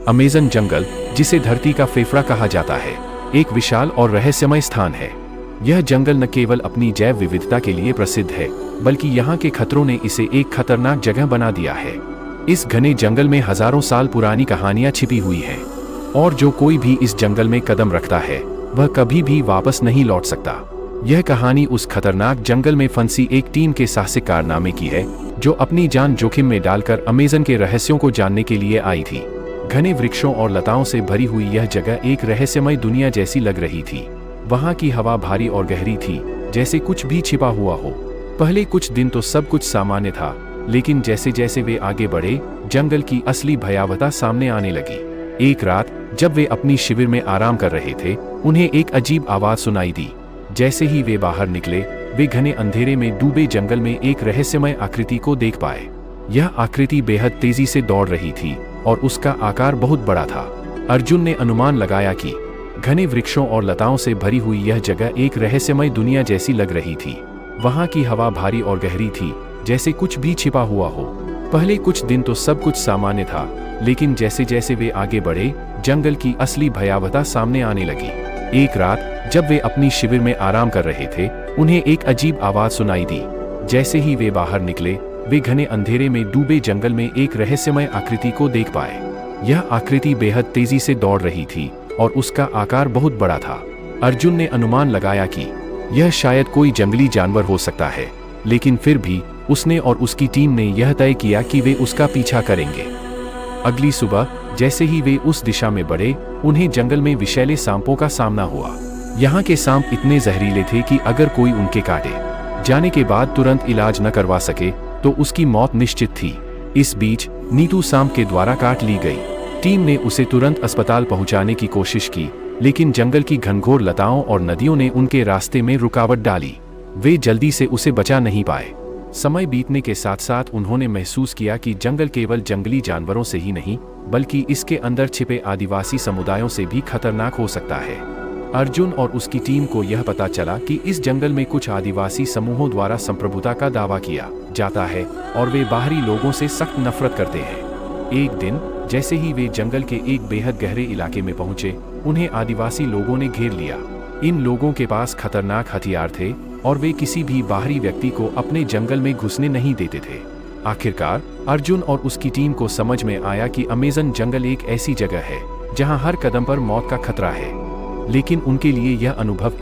Amazon जंगल, जिसे धरती का फेफड़ा कहा जाता है, एक विशाल और रहस्यमय स्थान है। यह जंगल न केवल अपनी जैव विविधता के लिए प्रसिद्ध है, बल्कि यहाँ के खतरों ने इसे एक खतरनाक जगह बना दिया है। इस घने जंगल में हजारों साल पुरानी कहानियाँ छिपी हुई हैं, और जो कोई भी इस जंगल में कदम रखता है, वह कभी भी वापस नहीं लौट सकता। यह कहानी उस खतरनाक जंगल में फंसी एक टीम के साहसिक कारनामे की है, जो अपनी जान जोखिम में डालकर अमेज़न के रहस्यों को जानने के लिए आई थी। घने वृक्षों और लताओं से भरी हुई यह जगह एक रहस्यमय दुनिया जैसी लग रही थी। वहाँ की हवा भारी और गहरी थी, जैसे कुछ भी छिपा हुआ हो। पहले कुछ दिन तो सब कुछ सामान्य था, लेकिन जैसे जैसे वे आगे बढ़े, जंगल की असली भयावहता सामने आने लगी। एक रात जब वे अपनी शिविर में आराम कर रहे थे, उन्हें एक अजीब आवाज सुनाई दी। जैसे ही वे बाहर निकले, वे घने अंधेरे में डूबे जंगल में एक रहस्यमय आकृति को देख पाए। यह आकृति बेहद तेजी से दौड़ रही थी और उसका आकार बहुत बड़ा था। अर्जुन ने अनुमान लगाया कि घने वृक्षों और लताओं से भरी हुई यह जगह एक रहस्यमय दुनिया जैसी लग रही थी। वहाँ की हवा भारी और गहरी थी, जैसे कुछ भी छिपा हुआ हो। पहले कुछ दिन तो सब कुछ सामान्य था, लेकिन जैसे जैसे वे आगे बढ़े, जंगल की असली भयावहता सामने आने लगी। एक रात जब वे अपनी शिविर में आराम कर रहे थे, उन्हें एक अजीब आवाज सुनाई दी। जैसे ही वे बाहर निकले, वे घने अंधेरे में डूबे जंगल में एक रहस्यमय आकृति को देख पाए। यह आकृति बेहद तेजी से दौड़ रही थी और उसका आकार बहुत बड़ा था। अर्जुन ने अनुमान लगाया कि यह शायद कोई जंगली जानवर हो सकता है, लेकिन फिर भी उसने और उसकी टीम ने यह तय किया कि वे उसका पीछा करेंगे। अगली सुबह जैसे ही वे उस दिशा में बढ़े, उन्हें जंगल में विषैले सांपों का सामना हुआ। यहाँ के सांप इतने जहरीले थे कि अगर कोई उनके काटे जाने के बाद तुरंत इलाज न करवा सके तो उसकी मौत निश्चित थी। इस बीच नीतू सांप के द्वारा काट ली गई। टीम ने उसे तुरंत अस्पताल पहुंचाने की कोशिश की, लेकिन जंगल की घनघोर लताओं और नदियों ने उनके रास्ते में रुकावट डाली। वे जल्दी से उसे बचा नहीं पाए। समय बीतने के साथ साथ उन्होंने महसूस किया कि जंगल केवल जंगली जानवरों से ही नहीं, बल्कि इसके अंदर छिपे आदिवासी समुदायों से भी खतरनाक हो सकता है। अर्जुन और उसकी टीम को यह पता चला कि इस जंगल में कुछ आदिवासी समूहों द्वारा संप्रभुता का दावा किया जाता है और वे बाहरी लोगों से सख्त नफरत करते हैं। एक दिन जैसे ही वे जंगल के एक बेहद गहरे इलाके में पहुंचे, उन्हें आदिवासी लोगों ने घेर लिया। इन लोगों के पास खतरनाक हथियार थे और वे किसी भी बाहरी व्यक्ति को अपने जंगल में घुसने नहीं देते थे। आखिरकार अर्जुन और उसकी टीम को समझ में आया कि अमेज़न जंगल एक ऐसी जगह है जहां हर कदम पर मौत का खतरा है, लेकिन उनके लिए यह अनुभव